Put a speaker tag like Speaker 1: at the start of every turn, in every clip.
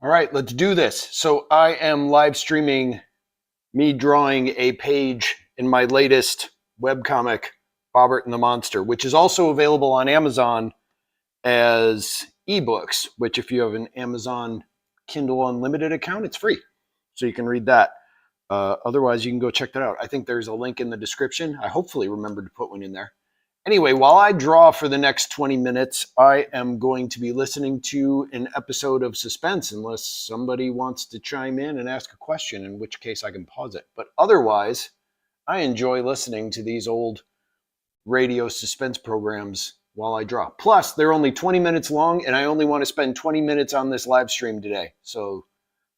Speaker 1: All right, let's do this. So I am live streaming me drawing a page in my latest webcomic, Bobbert and the Monster, which is also available on Amazon as ebooks, which if you have an Amazon Kindle Unlimited account, it's free. So you can read that. Otherwise, you can go check that out. I think there's a link in the description. I hopefully remembered to put one in there. Anyway, while I draw for the next 20 minutes, I am going to be listening to an episode of Suspense, unless somebody wants to chime in and ask a question, in which case I can pause it. But otherwise, I enjoy listening to these old radio suspense programs while I draw. Plus, they're only 20 minutes long, and I only want to spend 20 minutes on this live stream today. So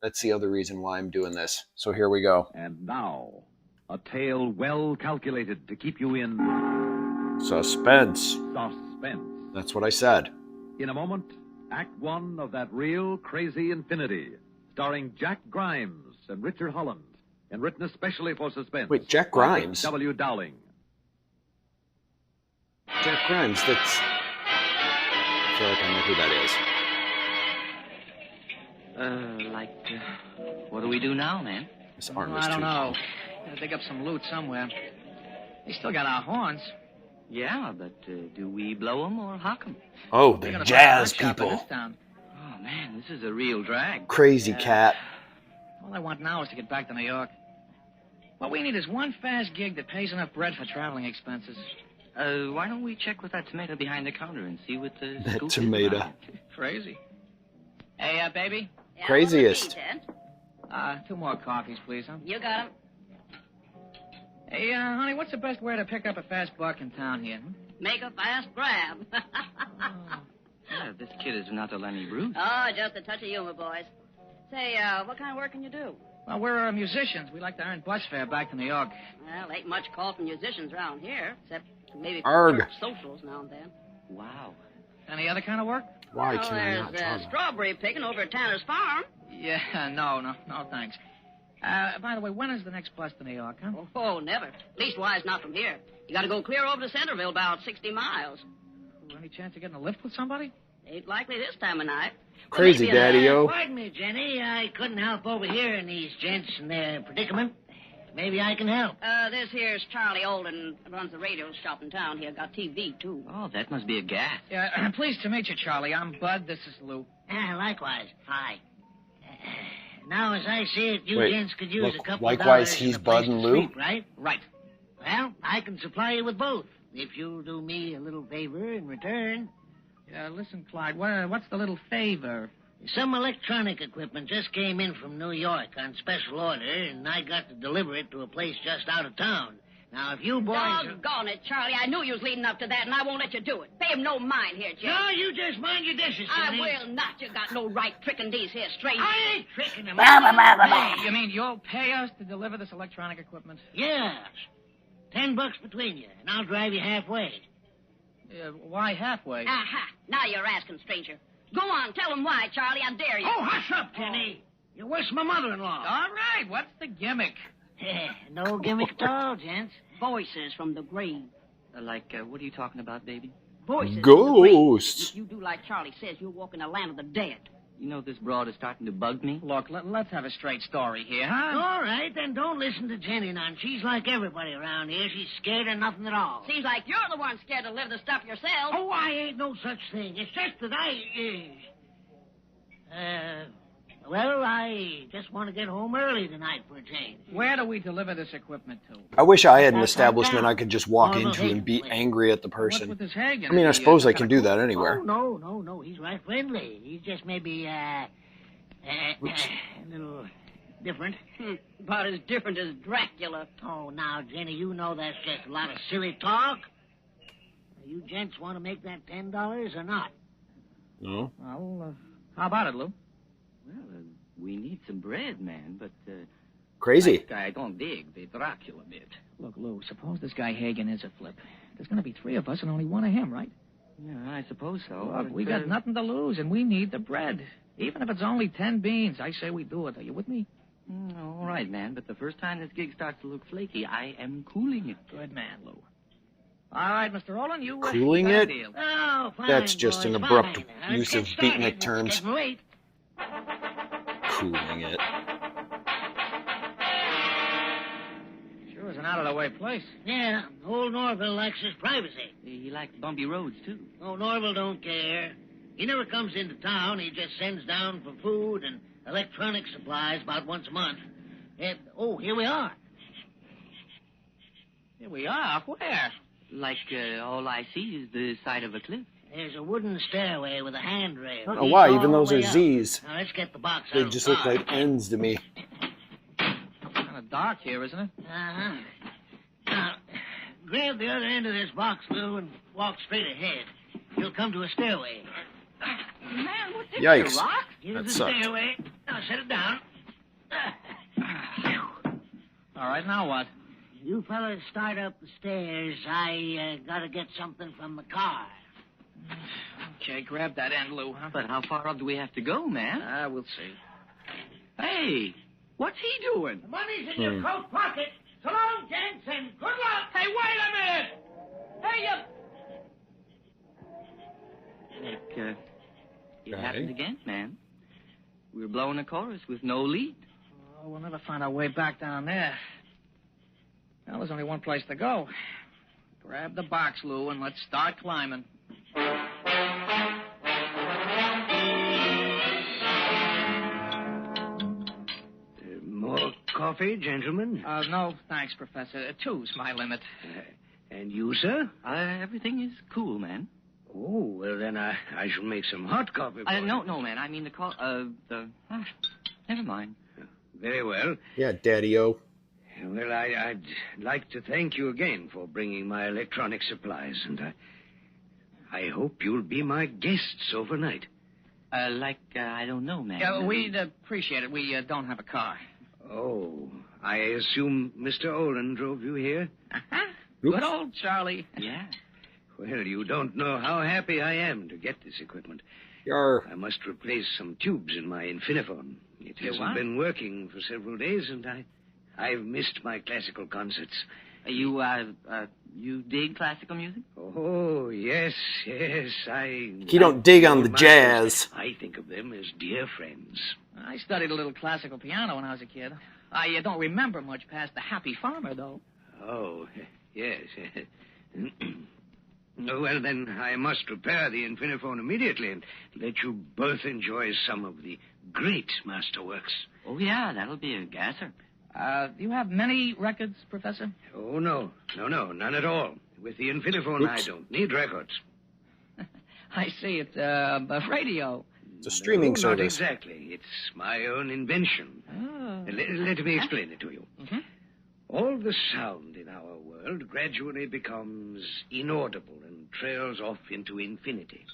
Speaker 1: that's the other reason why I'm doing this. So here we go.
Speaker 2: And now, a tale well calculated to keep you in
Speaker 1: Suspense. That's what I said.
Speaker 2: In a moment, Act One of That Real Crazy Infinity, starring Jack Grimes and Richard Holland, and written especially for Suspense.
Speaker 1: Wait, Jack Grimes?
Speaker 2: W. Dowling.
Speaker 1: Jack Grimes, that's... I feel like I know who that is.
Speaker 3: What do we do now, man?
Speaker 1: This arm
Speaker 4: Well,
Speaker 1: is
Speaker 4: I don't
Speaker 1: too
Speaker 4: know.
Speaker 1: long.
Speaker 4: Gotta dig up some loot somewhere. We still got our horns.
Speaker 3: Yeah, but do we blow them or hock them?
Speaker 1: Oh,
Speaker 4: We're
Speaker 1: the
Speaker 4: gonna
Speaker 1: jazz
Speaker 4: find a nut shop in
Speaker 1: people.
Speaker 4: this town.
Speaker 3: Oh, man, this is a real drag.
Speaker 1: Crazy cat.
Speaker 4: All I want now is to get back to New York. What we need is one fast gig that pays enough bread for traveling expenses.
Speaker 3: Why don't we check with that tomato behind the counter and see what the
Speaker 1: That
Speaker 3: scoop is
Speaker 1: tomato.
Speaker 3: about?
Speaker 4: Crazy. Hey, baby.
Speaker 5: Yeah,
Speaker 1: Craziest.
Speaker 5: what would it
Speaker 4: 2 more coffees, please, huh?
Speaker 5: be, Ted? You got 'em.
Speaker 4: Hey, honey, what's the best way to pick up a fast buck in town here?
Speaker 5: Make a fast grab.
Speaker 3: Yeah, this kid is not a Lenny Bruce.
Speaker 5: Oh, just a touch of humor, boys. Say, what kind of work can you do?
Speaker 4: Well, we're musicians. We like to earn bus fare back to New York.
Speaker 5: Well, ain't much call from musicians around here, except maybe
Speaker 1: Arg.
Speaker 5: for church socials now and then.
Speaker 3: Wow.
Speaker 4: Any other kind of work?
Speaker 1: Why
Speaker 5: Well,
Speaker 1: can I not
Speaker 5: there's
Speaker 1: draw that?
Speaker 5: strawberry picking over at Tanner's farm.
Speaker 4: Yeah, no, thanks. By the way, when is the next bus to New York, huh?
Speaker 5: Oh, never. Leastwise, not from here. You got to go clear over to Centerville, about 60 miles.
Speaker 4: Any chance of getting a lift with somebody?
Speaker 5: Ain't likely this time of night. But
Speaker 1: Crazy
Speaker 5: maybe in a-
Speaker 1: Daddy-O.
Speaker 6: Pardon me, Jenny. I couldn't help overhearing these gents in their predicament. Maybe I can help.
Speaker 5: This here's Charlie Olden, runs the radio shop in town here. Got TV, too.
Speaker 3: Oh, that must be a gas.
Speaker 4: Yeah, pleased to meet you, Charlie. I'm Bud. This is Lou.
Speaker 6: Likewise. Hi. Now, as I see it, you
Speaker 1: Wait,
Speaker 6: gents could use
Speaker 1: look,
Speaker 6: a couple
Speaker 1: likewise,
Speaker 6: of dollars
Speaker 1: he's
Speaker 6: and a place
Speaker 1: Bud and
Speaker 6: to
Speaker 1: Lou?
Speaker 6: sleep, right?
Speaker 4: Right.
Speaker 6: Well, I can supply you with both, if you'll do me a little favor in return.
Speaker 4: Listen, Clyde, what's the little favor?
Speaker 6: Some electronic equipment just came in from New York on special order, and I got to deliver it to a place just out of town. Now, if you boys...
Speaker 5: Doggone it, Charlie. I knew you was leading up to that, and I won't let you do it. Pay him no mind here, Jim.
Speaker 6: No, you just mind your dishes,
Speaker 5: I
Speaker 6: Jenny.
Speaker 5: will not. You got no right tricking these here strangers.
Speaker 6: I ain't tricking them.
Speaker 4: You mean you'll pay us to deliver this electronic equipment?
Speaker 6: Yeah. $10 between you, and I'll drive you halfway.
Speaker 4: Why halfway?
Speaker 5: Aha. Now you're asking, stranger. Go on. Tell him why, Charlie. I dare you.
Speaker 6: Oh, hush up, Jenny. You're worse than my mother-in-law.
Speaker 4: All right, what's the gimmick?
Speaker 6: No gimmick at all, gents.
Speaker 5: Voices from the grave.
Speaker 3: What are you talking about, baby?
Speaker 5: Voices
Speaker 1: Ghosts.
Speaker 5: From the grave. If you do like Charlie says, you'll walk in the land of the dead.
Speaker 3: You know this broad is starting to bug me.
Speaker 4: Look, let's have a straight story here, huh?
Speaker 6: All right, then don't listen to Jenny none. She's like everybody around here. She's scared of nothing at all.
Speaker 5: Seems like you're the one scared to live the stuff yourself.
Speaker 6: Oh, I ain't no such thing. It's just that I just want to get home early tonight for a change.
Speaker 4: Where do we deliver this equipment to?
Speaker 1: I wish I had an establishment I could just walk into and be angry at the
Speaker 4: What's
Speaker 1: person.
Speaker 4: with this Hagen?
Speaker 1: I mean, I
Speaker 4: Is he,
Speaker 1: suppose I
Speaker 4: kinda
Speaker 1: can do
Speaker 4: cool?
Speaker 1: that anywhere.
Speaker 6: Oh, no. He's right friendly. He's just maybe, a little different.
Speaker 5: About as different as Dracula.
Speaker 6: Oh, now, Jenny, you know that's just a lot of silly talk. You gents want to make that $10 or not?
Speaker 1: No.
Speaker 4: Well, how about it, Lou?
Speaker 3: Well, we need some bread, man, but...
Speaker 1: Crazy.
Speaker 3: I don't dig the Dracula bit.
Speaker 4: Look, Lou, suppose this guy Hagen is a flip. There's going to be 3 of us and only 1 of him, right?
Speaker 3: Yeah, I suppose so.
Speaker 4: Look,
Speaker 3: but,
Speaker 4: we got nothing to lose, and we need the bread. Even if it's only 10 beans, I say we do it. Are you with me?
Speaker 3: All right, man, but the first time this gig starts to look flaky, I am cooling it.
Speaker 4: Good man, Lou. All right, Mr. Olin, you...
Speaker 1: Cooling
Speaker 4: got a
Speaker 1: it?
Speaker 4: deal.
Speaker 6: Oh, fine,
Speaker 1: That's just
Speaker 6: boys,
Speaker 1: an abrupt
Speaker 6: fine. Let's
Speaker 1: use
Speaker 6: get
Speaker 1: of
Speaker 6: started.
Speaker 1: beatnik
Speaker 6: It's
Speaker 1: terms.
Speaker 6: getting late.
Speaker 1: cooling it.
Speaker 4: Sure is an out-of-the-way place.
Speaker 6: Yeah, old Norville likes his privacy.
Speaker 3: He likes bumpy roads, too.
Speaker 6: Oh, Norville don't care. He never comes into town. He just sends down for food and electronic supplies about once a month. Oh, here we are.
Speaker 4: Here we are. Where?
Speaker 3: Like, all I see is the side of a cliff.
Speaker 6: There's a wooden stairway with a handrail.
Speaker 1: I don't know why,
Speaker 6: Leads
Speaker 1: even
Speaker 6: all
Speaker 1: those
Speaker 6: the
Speaker 1: are
Speaker 6: way up.
Speaker 1: Z's.
Speaker 6: Now, let's get the box out
Speaker 1: They
Speaker 6: of
Speaker 1: just
Speaker 6: the
Speaker 1: look
Speaker 6: car.
Speaker 1: like N's to me.
Speaker 4: Kind of dark here, isn't it?
Speaker 6: Uh-huh. Now, grab the other end of this box, Lou, and walk straight ahead. You'll come to a stairway.
Speaker 4: Man, what's this?
Speaker 1: Yikes.
Speaker 4: Rock?
Speaker 6: Here's
Speaker 1: That
Speaker 6: the
Speaker 1: sucked.
Speaker 6: stairway. Now, set it down.
Speaker 4: All right, now what?
Speaker 6: You fellas start up the stairs. I gotta get something from the car.
Speaker 4: Okay, grab that end, Lou, huh?
Speaker 3: But how far up do we have to go, man?
Speaker 4: We'll see.
Speaker 3: Hey, what's he doing?
Speaker 6: The money's in your coat pocket. So long, gents, and good luck.
Speaker 4: Hey, wait a minute! Hey,
Speaker 3: Like, it
Speaker 1: Okay.
Speaker 3: happened again, man. We were blowing a chorus with no lead.
Speaker 4: Oh, we'll never find our way back down there. Well, there's only one place to go. Grab the box, Lou, and let's start climbing.
Speaker 7: More coffee, gentlemen?
Speaker 4: No, thanks, Professor. Two's my limit.
Speaker 7: And you, sir?
Speaker 3: Everything is cool, man.
Speaker 7: Oh, well, then I shall make some hot coffee for you.
Speaker 3: No, man. I mean never mind.
Speaker 7: Very well.
Speaker 1: Yeah, Daddy-O.
Speaker 7: Well, I'd like to thank you again for bringing my electronic supplies, and I hope you'll be my guests overnight.
Speaker 3: I don't know, man.
Speaker 4: Yeah, we'd appreciate it. We don't have a car.
Speaker 7: Oh, I assume Mr. Olin drove you here?
Speaker 4: Uh-huh.
Speaker 1: Oops.
Speaker 4: Good old Charlie.
Speaker 3: Yeah.
Speaker 7: Well, you don't know how happy I am to get this equipment.
Speaker 1: Yar.
Speaker 7: I must replace some tubes in my infiniphone. It
Speaker 4: You
Speaker 7: hasn't
Speaker 4: what?
Speaker 7: been working for several days, and I've missed my classical concerts.
Speaker 3: You dig classical music?
Speaker 7: Oh, yes,
Speaker 1: He don't dig on the jazz.
Speaker 7: I think of them as dear friends.
Speaker 4: I studied a little classical piano when I was a kid. I don't remember much past the Happy Farmer, though.
Speaker 7: Oh, yes. Well, then, I must repair the infiniphone immediately and let you both enjoy some of the great masterworks.
Speaker 3: Oh, yeah, that'll be a gasser.
Speaker 4: Do you have many records, Professor?
Speaker 7: Oh, no, none at all. With the infiniphone, I
Speaker 1: Oops.
Speaker 7: don't need records.
Speaker 4: I see. It's a radio.
Speaker 1: It's a streaming
Speaker 7: No,
Speaker 1: service.
Speaker 7: Not exactly. It's my own invention.
Speaker 4: Oh.
Speaker 7: Let me explain it to you.
Speaker 4: Mhm.
Speaker 7: All the sound in our world gradually becomes inaudible and trails off into infinity.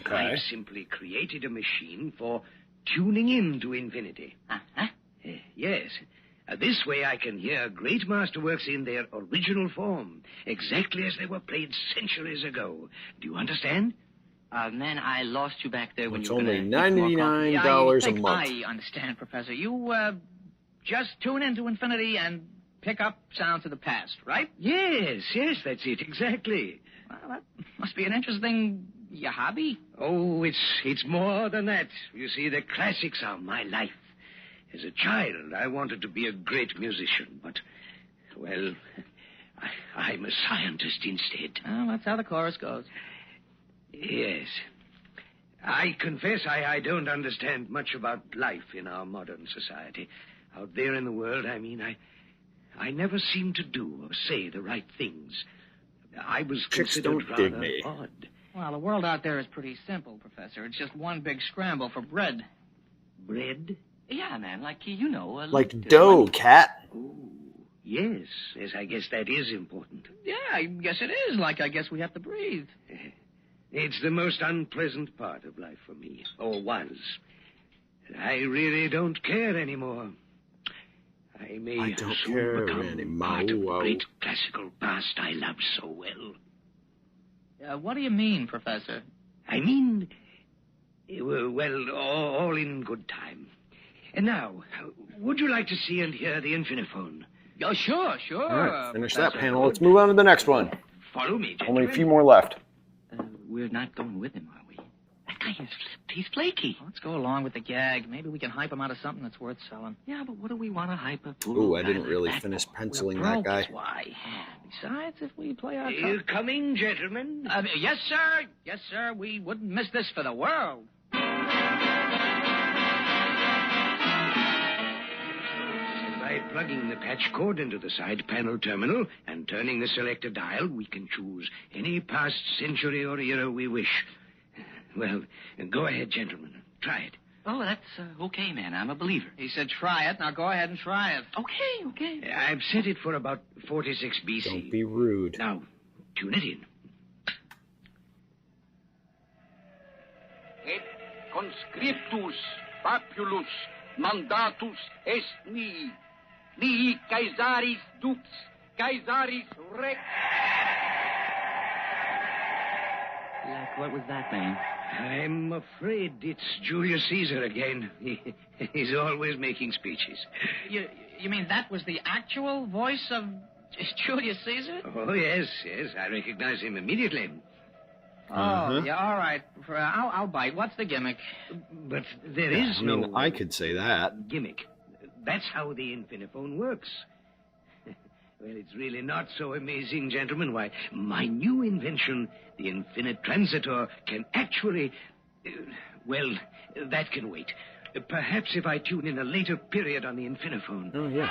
Speaker 1: Okay.
Speaker 7: I've simply created a machine for tuning into infinity.
Speaker 3: Uh-huh.
Speaker 7: Yes. This way I can hear great masterworks in their original form, exactly as they were played centuries ago. Do you understand?
Speaker 3: Man, I lost you back there when
Speaker 1: It's
Speaker 3: you were
Speaker 1: only
Speaker 3: gonna eat more coffee.
Speaker 1: $99 a
Speaker 4: I think
Speaker 1: month.
Speaker 4: I understand, Professor. You just tune into infinity and pick up sounds of the past, right?
Speaker 7: Yes, that's it, exactly.
Speaker 4: Well, that must be an interesting hobby.
Speaker 7: Oh, it's more than that. You see, the classics are my life. As a child, I wanted to be a great musician, but, well, I'm a scientist instead.
Speaker 4: Well, that's how the chorus goes.
Speaker 7: Yes. I confess I don't understand much about life in our modern society. Out there in the world, I mean, I never seem to do or say the right things. I was
Speaker 1: Chicks
Speaker 7: considered
Speaker 1: don't dig
Speaker 7: rather
Speaker 1: me.
Speaker 7: odd.
Speaker 4: Well, the world out there is pretty simple, Professor. It's just one big scramble for bread.
Speaker 7: Bread?
Speaker 3: Yeah, man, like
Speaker 1: Like dough,
Speaker 3: money.
Speaker 1: cat.
Speaker 7: Oh, yes, I guess that is important.
Speaker 4: Yeah, I guess it is. Like, I guess we have to breathe.
Speaker 7: It's the most unpleasant part of life for me, or was. I really don't care anymore. I may
Speaker 1: I don't
Speaker 7: soon
Speaker 1: care
Speaker 7: become
Speaker 1: anymore.
Speaker 7: part of the great classical past I love so well.
Speaker 4: What do you mean, Professor?
Speaker 7: I mean, well, all in good time. And now, would you like to see and hear the infiniphone?
Speaker 4: Oh, sure.
Speaker 1: All right, finish that
Speaker 4: Professor.
Speaker 1: panel. Let's move on to the next one.
Speaker 7: Follow me, gentlemen.
Speaker 1: Only a few more left.
Speaker 3: We're not going with him, are we? Grimes, he's flaky.
Speaker 4: Let's go along with the gag. Maybe we can hype him out of something that's worth selling.
Speaker 3: Yeah, but what do we want to hype a fool?
Speaker 1: Ooh, I didn't really finish penciling that guy.
Speaker 4: That's why. Besides, if we play our
Speaker 7: You coming, gentlemen?
Speaker 4: yes, sir. Yes, sir. We wouldn't miss this for the world.
Speaker 7: By plugging the patch cord into the side panel terminal and turning the selector dial, we can choose any past century or era we wish. Well, go ahead, gentlemen. Try it.
Speaker 3: Oh, that's okay, man. I'm a believer.
Speaker 4: He said try it. Now go ahead and try it.
Speaker 3: Okay.
Speaker 7: I've set it for about 46 BC.
Speaker 1: Don't be rude.
Speaker 7: Now, tune it in.
Speaker 8: Et conscriptus populus mandatus est mihi. Mihi Caesaris dux, Caesaris rex.
Speaker 3: Like, what was that, man?
Speaker 7: I'm afraid it's Julius Caesar again. He's always making speeches.
Speaker 4: You mean that was the actual voice of Julius Caesar?
Speaker 7: Oh, yes. I recognize him immediately.
Speaker 4: Oh, yeah, all right. I'll bite. What's the gimmick?
Speaker 7: But there is no...
Speaker 1: I could say that.
Speaker 7: Gimmick. That's how the Infiniphone works. Well, it's really not so amazing, gentlemen. Why, my new invention, the Infinite Transitor, can actually... well, that can wait. Perhaps if I tune in a later period on the Infiniphone.
Speaker 1: Oh, yeah.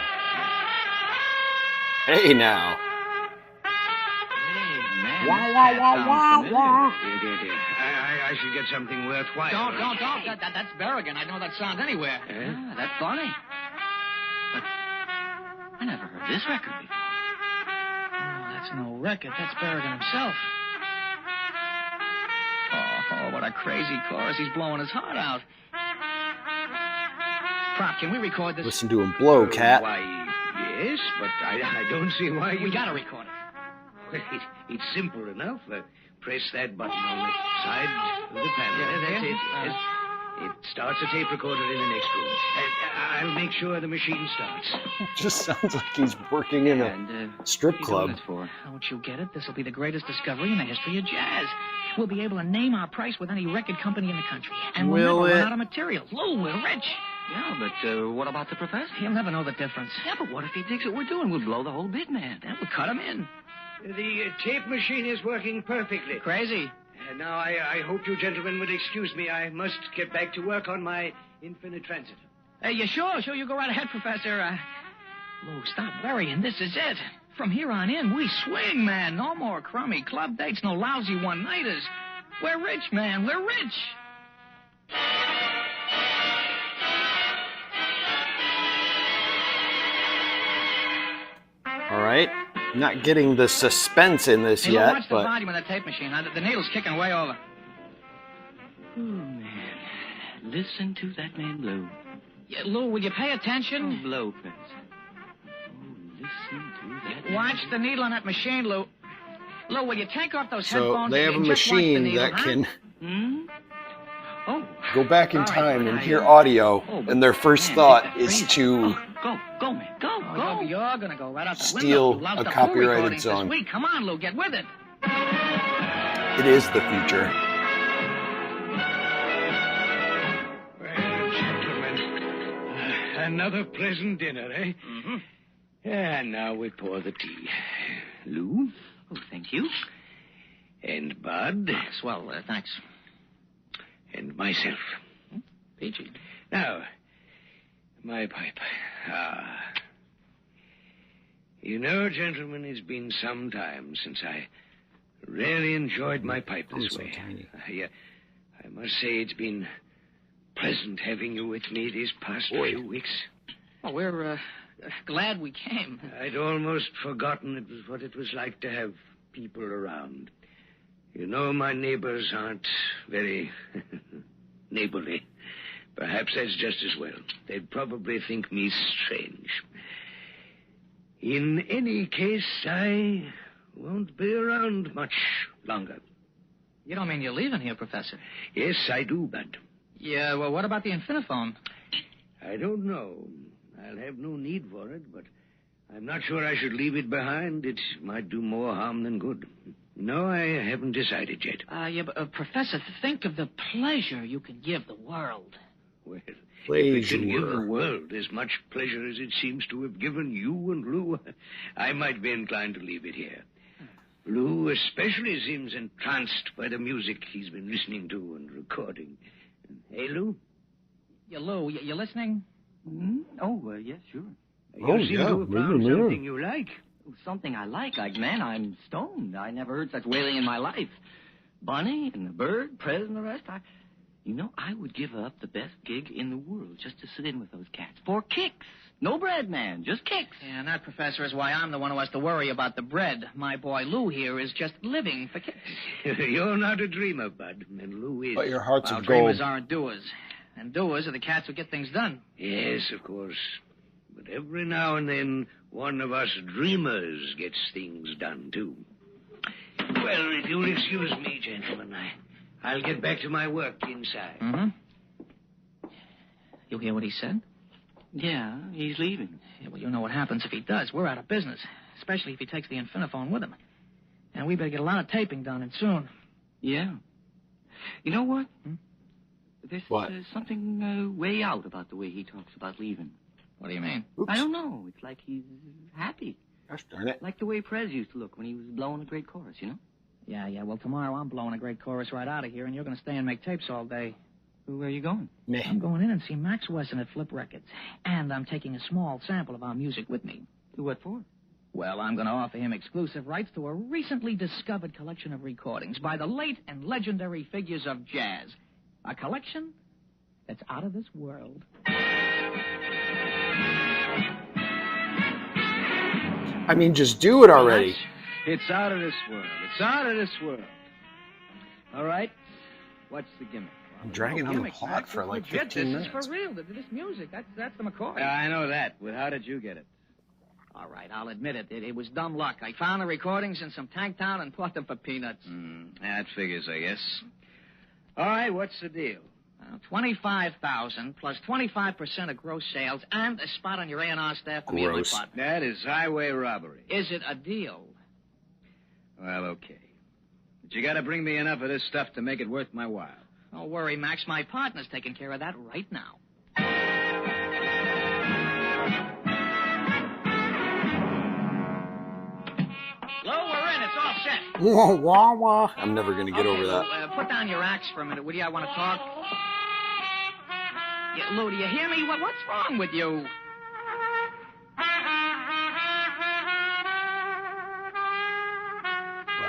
Speaker 1: Hey, now.
Speaker 3: Hey, man.
Speaker 1: Wah.
Speaker 7: Dear. I should get something worthwhile.
Speaker 4: Don't. That's Berrigan. I know that sound anywhere.
Speaker 3: Yeah, that's funny. But I never heard this record before.
Speaker 4: Oh, that's no record. That's Berrigan himself. Oh, what a crazy chorus. He's blowing his heart out. Prop, can we record this?
Speaker 1: Listen to him blow, cat.
Speaker 7: Why, yes, but I don't see why you...
Speaker 4: We gotta record it.
Speaker 7: Well, it's simple enough. Press that button on the side of the panel.
Speaker 4: Yeah,
Speaker 7: That's
Speaker 4: yeah.
Speaker 7: it. Yes. It starts a tape recorder in the next room. I'll make sure the machine starts.
Speaker 1: Just sounds like he's working in a
Speaker 3: And,
Speaker 1: strip
Speaker 3: what you
Speaker 1: club.
Speaker 3: doing this for?
Speaker 4: Don't you get it? This will be the greatest discovery in the history of jazz. We'll be able to name our price with any record company in the country. And we'll
Speaker 1: Will
Speaker 4: never
Speaker 1: it?
Speaker 4: run out of materials. Lou, we're rich.
Speaker 3: Yeah, but what about the professor?
Speaker 4: He'll never know the difference.
Speaker 3: Yeah, but what if he digs what we're doing? We'll blow the whole bit, man.
Speaker 4: Then we'll cut him in.
Speaker 7: The tape machine is working perfectly.
Speaker 4: Crazy.
Speaker 7: Now, I hope you gentlemen would excuse me. I must get back to work on my Infinite Transit.
Speaker 4: Hey, you sure? Sure, you go right ahead, Professor. Lou, stop worrying. This is it. From here on in, we swing, man. No more crummy club dates, no lousy one-nighters. We're rich, man. We're rich.
Speaker 1: All right. Not getting the suspense in this
Speaker 4: Hey, Lou,
Speaker 1: yet,
Speaker 4: watch the
Speaker 1: but
Speaker 4: volume of that tape machine. The needle's kicking way over.
Speaker 3: Oh, man. Listen to that man blow.
Speaker 4: Yeah, Lou, will you pay attention?
Speaker 3: Oh, blow, Professor. Oh, listen to that
Speaker 4: Watch
Speaker 3: man.
Speaker 4: the needle on that machine, Lou. Lou, will you take off those
Speaker 1: so
Speaker 4: headphones
Speaker 1: they have a
Speaker 4: and just watch the
Speaker 1: machine
Speaker 4: needle,
Speaker 1: that
Speaker 4: huh?
Speaker 1: can
Speaker 3: Hmm? Oh.
Speaker 1: go back in
Speaker 4: All right,
Speaker 1: time and
Speaker 3: I-
Speaker 1: hear audio,
Speaker 3: Oh, but
Speaker 1: and their first
Speaker 3: man,
Speaker 1: thought
Speaker 3: that's
Speaker 1: is
Speaker 3: crazy.
Speaker 1: to
Speaker 3: Go, man. Go.
Speaker 4: Oh, you're gonna go right out the
Speaker 1: steal
Speaker 4: window. You loused
Speaker 1: a
Speaker 4: up
Speaker 1: copyrighted
Speaker 4: Lou recordings
Speaker 1: song.
Speaker 4: This week. Come on, Lou, get with it.
Speaker 1: it is the future.
Speaker 7: Well, gentlemen, another pleasant dinner, eh?
Speaker 3: Mm-hmm.
Speaker 7: And now we pour the tea. Lou
Speaker 3: Oh, thank you.
Speaker 7: and Bud
Speaker 4: Swell, thanks.
Speaker 7: and myself.
Speaker 4: Peachy.
Speaker 7: Now, my pipe. You know, gentlemen, it's been some time since I really enjoyed my pipe this
Speaker 1: so
Speaker 7: way.
Speaker 1: tiny.
Speaker 7: I must say it's been pleasant having you with me these past few weeks.
Speaker 4: Well, we're glad we came.
Speaker 7: I'd almost forgotten what it was like to have people around. You know, my neighbors aren't very neighborly. Perhaps that's just as well. They'd probably think me strange. In any case, I won't be around much longer.
Speaker 4: You don't mean you're leaving here, Professor?
Speaker 7: Yes, I do, Bud.
Speaker 4: Yeah, well, what about the Infiniphone?
Speaker 7: I don't know. I'll have no need for it, but I'm not sure I should leave it behind. It might do more harm than good. No, I haven't decided yet.
Speaker 4: Professor, think of the pleasure you can give the world.
Speaker 7: Well,
Speaker 1: Pleasure.
Speaker 7: if it can give the world as much pleasure as it seems to have given you and Lou, I might be inclined to leave it here. Lou especially seems entranced by the music he's been listening to and recording. Hey, Lou?
Speaker 4: Lou, you listening?
Speaker 3: Hmm? Oh, yes, sure.
Speaker 7: You seem to have found something you like.
Speaker 3: Something I like, man, I'm stoned. I never heard such wailing in my life. Bunny and the bird, Prez and the rest. I would give up the best gig in the world just to sit in with those cats. For kicks. No bread, man, just kicks.
Speaker 4: Yeah, and that, Professor, is why I'm the one who has to worry about the bread. My boy Lou here is just living for kicks.
Speaker 7: You're not a dreamer, Bud, and Lou is.
Speaker 1: But your heart's
Speaker 4: Well,
Speaker 1: of
Speaker 4: dreamers
Speaker 1: gold.
Speaker 4: aren't doers. And doers are the cats who get things done.
Speaker 7: Yes, of course. But every now and then, one of us dreamers gets things done, too. Well, if you'll excuse me, gentlemen, I'll get back to my work inside.
Speaker 4: Mm-hmm. You hear what he said?
Speaker 3: Yeah, he's leaving.
Speaker 4: Yeah, well, you know what happens if he does. We're out of business, especially if he takes the Infiniphone with him. And we better get a lot of taping done, and soon.
Speaker 3: Yeah. You know what? There's
Speaker 1: What?
Speaker 3: Something way out about the way he talks about leaving.
Speaker 4: What do you mean?
Speaker 1: Oops.
Speaker 3: I don't know. It's like he's happy.
Speaker 1: Gosh darn it.
Speaker 3: Like the way Prez used to look when he was blowing a great chorus, you know?
Speaker 4: Yeah, well, tomorrow I'm blowing a great chorus right out of here, and you're going to stay and make tapes all day.
Speaker 3: Where are you going?
Speaker 1: Meh.
Speaker 4: I'm going in and see Max Wesson at Flip Records. And I'm taking a small sample of our music with me.
Speaker 3: What for?
Speaker 4: Well, I'm going to offer him exclusive rights to a recently discovered collection of recordings by the late and legendary figures of jazz. A collection that's out of this world.
Speaker 1: I mean, just do it already.
Speaker 9: It's out of this world. It's out of this world. All right. What's the gimmick?
Speaker 1: I'm dragging on the
Speaker 4: Gimmicks,
Speaker 1: plot
Speaker 4: Max.
Speaker 1: for
Speaker 4: It's
Speaker 1: like
Speaker 4: legit.
Speaker 1: 15
Speaker 4: This
Speaker 1: minutes.
Speaker 4: is for real. This music, that's the McCoy.
Speaker 9: Yeah, I know that. But how did you get it?
Speaker 4: All right, I'll admit it. It was dumb luck. I found the recordings in some tank town and bought them for peanuts.
Speaker 9: That figures, I guess. All right, what's the deal?
Speaker 4: 25,000 plus 25% of gross sales and a spot on your A&R staff for me and my
Speaker 1: Gross.
Speaker 4: partner.
Speaker 9: That is highway robbery.
Speaker 4: Is it a deal?
Speaker 9: Well, okay. But you gotta bring me enough of this stuff to make it worth my while.
Speaker 4: Don't worry, Max. My partner's taking care of that right now. Lou, we're in. It's all set.
Speaker 1: Wah, wah, wah. I'm never going to get over
Speaker 4: Lou,
Speaker 1: that.
Speaker 4: put down your axe for a minute, will you? I want to talk. Yeah, Lou, do you hear me? What's wrong with you?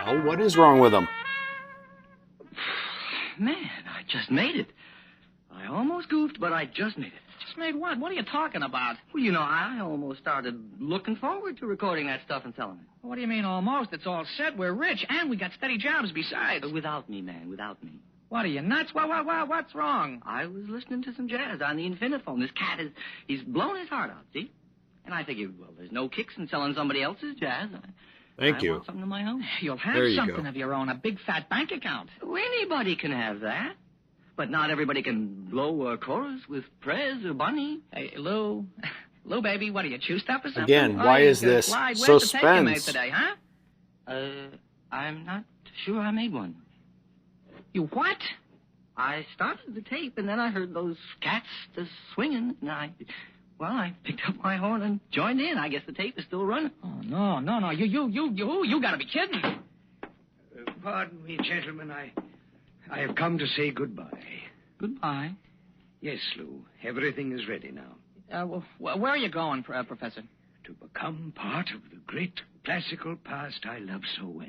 Speaker 1: Well, what is wrong with him?
Speaker 3: Man, I just made it. I almost goofed, but I just made it.
Speaker 4: Just made what? What are you talking about?
Speaker 3: Well, I almost started looking forward to recording that stuff and selling it.
Speaker 4: What do you mean almost? It's all set. We're rich, and we got steady jobs besides.
Speaker 3: Without me, man, without me.
Speaker 4: What are you, nuts? What's wrong?
Speaker 3: I was listening to some jazz on the Infiniphone. This cat he's blown his heart out, see? And I figured, well, there's no kicks in selling somebody else's jazz.
Speaker 1: Thank
Speaker 3: I
Speaker 1: you.
Speaker 3: want something of my own.
Speaker 4: You'll have
Speaker 1: There you
Speaker 4: something
Speaker 1: go.
Speaker 4: of your own, a big fat bank account.
Speaker 3: Well, anybody can have that. But not everybody can blow a chorus with Prez or Bunny.
Speaker 4: Hey, Lou, baby, what are you, chewed up or something?
Speaker 1: Again, why
Speaker 4: you
Speaker 1: is
Speaker 4: could
Speaker 1: this
Speaker 4: slide. Where's the tape you made
Speaker 1: suspense?
Speaker 4: today, huh?
Speaker 3: I'm not sure I made one.
Speaker 4: You what?
Speaker 3: I started the tape, and then I heard those cats just swinging, and I picked up my horn and joined in. I guess the tape is still running.
Speaker 4: Oh, no. You gotta be kidding.
Speaker 7: Pardon me, gentlemen. I have come to say goodbye.
Speaker 3: Goodbye.
Speaker 7: Yes, Lou. Everything is ready now.
Speaker 4: Where are you going, Professor?
Speaker 7: To become part of the great classical past I love so well.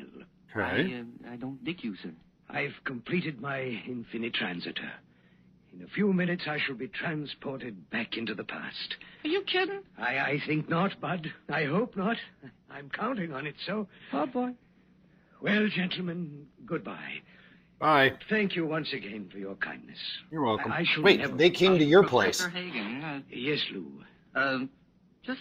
Speaker 1: Okay.
Speaker 3: I don't dig you, sir.
Speaker 7: I've completed my infinitransiter. In a few minutes, I shall be transported back into the past.
Speaker 4: Are you kidding?
Speaker 7: I think not, Bud. I hope not. I'm counting on it, so...
Speaker 4: Oh, boy.
Speaker 7: Well, gentlemen, goodbye.
Speaker 1: Bye.
Speaker 7: Thank you once again for your kindness.
Speaker 1: You're welcome.
Speaker 7: I shall
Speaker 1: Wait,
Speaker 7: never...
Speaker 1: they came to your place.
Speaker 3: Professor Hagen,
Speaker 7: Yes, Lou.
Speaker 3: just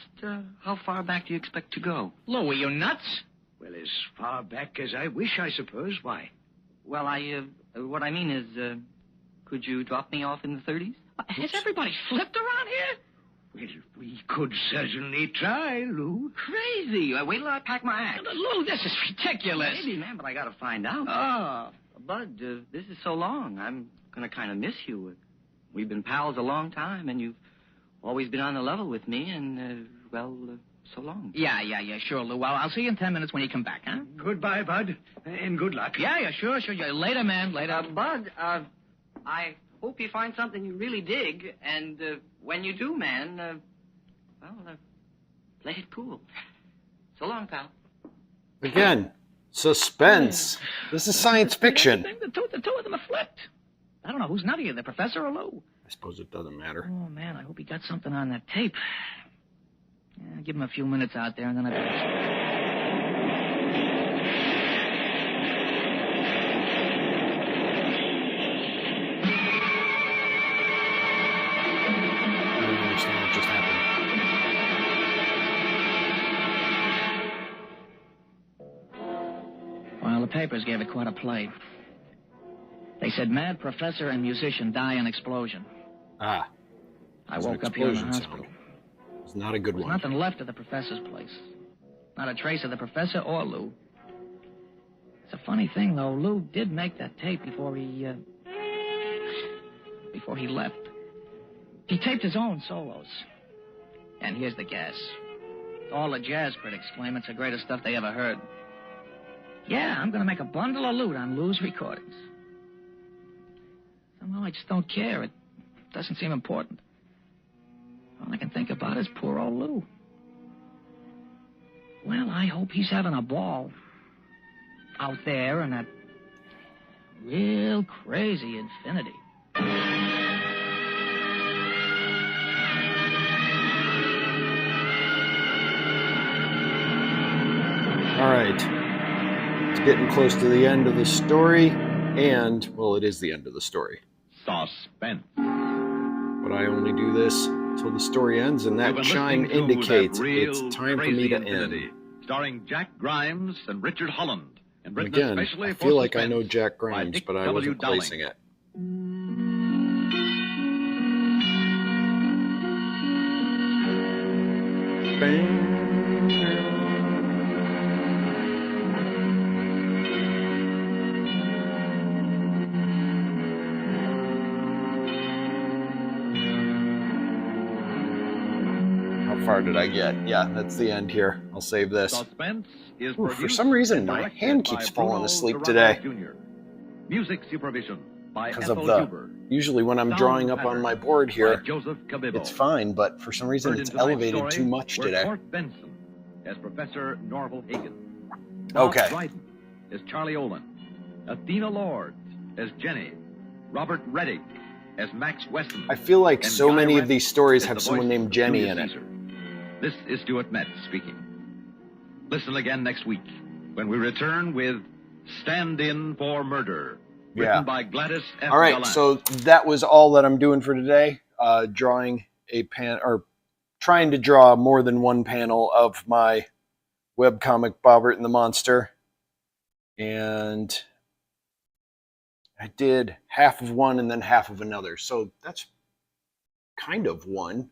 Speaker 3: how far back do you expect to go?
Speaker 4: Lou, are you nuts?
Speaker 7: Well, as far back as I wish, I suppose. Why?
Speaker 3: Well, what I mean is, could you drop me off in the 30s?
Speaker 4: Has everybody flipped around here?
Speaker 7: Well, we could certainly try, Lou.
Speaker 3: Crazy. Wait till I pack my act.
Speaker 4: Lou, this is ridiculous.
Speaker 3: Maybe, man, but I gotta find out.
Speaker 4: Oh.
Speaker 3: Bud, this is so long. I'm gonna kind of miss you. We've been pals a long time, and you've always been on the level with me, and, so long.
Speaker 4: Yeah, sure, Lou. Well, I'll see you in 10 minutes when you come back, huh?
Speaker 7: Goodbye, Bud, and good luck.
Speaker 4: Yeah, sure. Yeah, later, man, later.
Speaker 3: Bud, I hope you find something you really dig, and when you do, man, play it cool. So long, pal.
Speaker 1: Again, suspense. This is science fiction.
Speaker 4: The two of them are flipped. I don't know who's nuttier, the professor or Lou.
Speaker 1: I suppose it doesn't matter.
Speaker 4: Oh, man, I hope he got something on that tape. Yeah, give him a few minutes out there, and then
Speaker 1: I don't understand what just happened.
Speaker 4: Well, the papers gave it quite a play. They said mad professor and musician die in explosion.
Speaker 1: Ah.
Speaker 4: I woke up here in the
Speaker 1: Explosion
Speaker 4: hospital.
Speaker 1: sound. It's not a good
Speaker 4: There's
Speaker 1: one.
Speaker 4: nothing left of the professor's place. Not a trace of the professor or Lou. It's a funny thing, though. Lou did make that tape before he left. He taped his own solos. And here's the gas. All the jazz critics claim it's the greatest stuff they ever heard. Yeah, I'm going to make a bundle of loot on Lou's recordings. Somehow I just don't care. It doesn't seem important. All I can think about is poor old Lou. Well, I hope he's having a ball out there in that real crazy infinity.
Speaker 1: All right. It's getting close to the end of the story, and, well, it is the end of the story.
Speaker 2: Suspense.
Speaker 1: But I only do this till the story ends, and that
Speaker 2: You've been
Speaker 1: chime
Speaker 2: listening to
Speaker 1: indicates
Speaker 2: That Real
Speaker 1: it's time for me
Speaker 2: Crazy
Speaker 1: to
Speaker 2: Infinity,
Speaker 1: end.
Speaker 2: Starring Jack Grimes and Richard Holland. And written
Speaker 1: Again,
Speaker 2: especially
Speaker 1: I
Speaker 2: for
Speaker 1: feel like I
Speaker 2: Suspense
Speaker 1: know Jack
Speaker 2: by
Speaker 1: Grimes,
Speaker 2: Dick
Speaker 1: but I
Speaker 2: W.
Speaker 1: wasn't
Speaker 2: Dowling.
Speaker 1: placing it. How far did I get? Yeah, that's the end here. I'll save this.
Speaker 2: Suspense is
Speaker 1: Ooh, for
Speaker 2: produced
Speaker 1: some reason,
Speaker 2: and
Speaker 1: my
Speaker 2: directed
Speaker 1: hand
Speaker 2: by
Speaker 1: keeps falling
Speaker 2: Bruno
Speaker 1: asleep
Speaker 2: Dorado
Speaker 1: today.
Speaker 2: Jr. Music supervision by
Speaker 1: Because
Speaker 2: Ethel
Speaker 1: of the...
Speaker 2: Huber.
Speaker 1: Usually when I'm
Speaker 2: Sound
Speaker 1: drawing up on
Speaker 2: pattern
Speaker 1: my board
Speaker 2: by
Speaker 1: here,
Speaker 2: Joseph Cabibbo.
Speaker 1: it's fine, but for some reason
Speaker 2: Heard
Speaker 1: it's
Speaker 2: in tonight's
Speaker 1: elevated
Speaker 2: story
Speaker 1: too much
Speaker 2: were
Speaker 1: today.
Speaker 2: Court Benson as Professor Norval Hagen. Bob
Speaker 1: Okay.
Speaker 2: Dryden as Charlie Olin. Athena Lord as Jenny. Robert Reddick as Max Weston.
Speaker 1: I feel like
Speaker 2: and
Speaker 1: so
Speaker 2: Guy
Speaker 1: many of
Speaker 2: Ritchie
Speaker 1: these stories
Speaker 2: as
Speaker 1: have
Speaker 2: the
Speaker 1: someone
Speaker 2: voice
Speaker 1: named
Speaker 2: of
Speaker 1: Jenny
Speaker 2: Julius
Speaker 1: in it.
Speaker 2: Caesar. This is Stuart Metz speaking. Listen again next week when we return with Stand In for Murder, written
Speaker 1: Yeah.
Speaker 2: by Gladys F.
Speaker 1: All right,
Speaker 2: Gallant.
Speaker 1: so that was all that I'm doing for today. Drawing a or trying to draw more than one panel of my webcomic Bobbert and the Monster. And I did half of one and then half of another. So that's kind of one.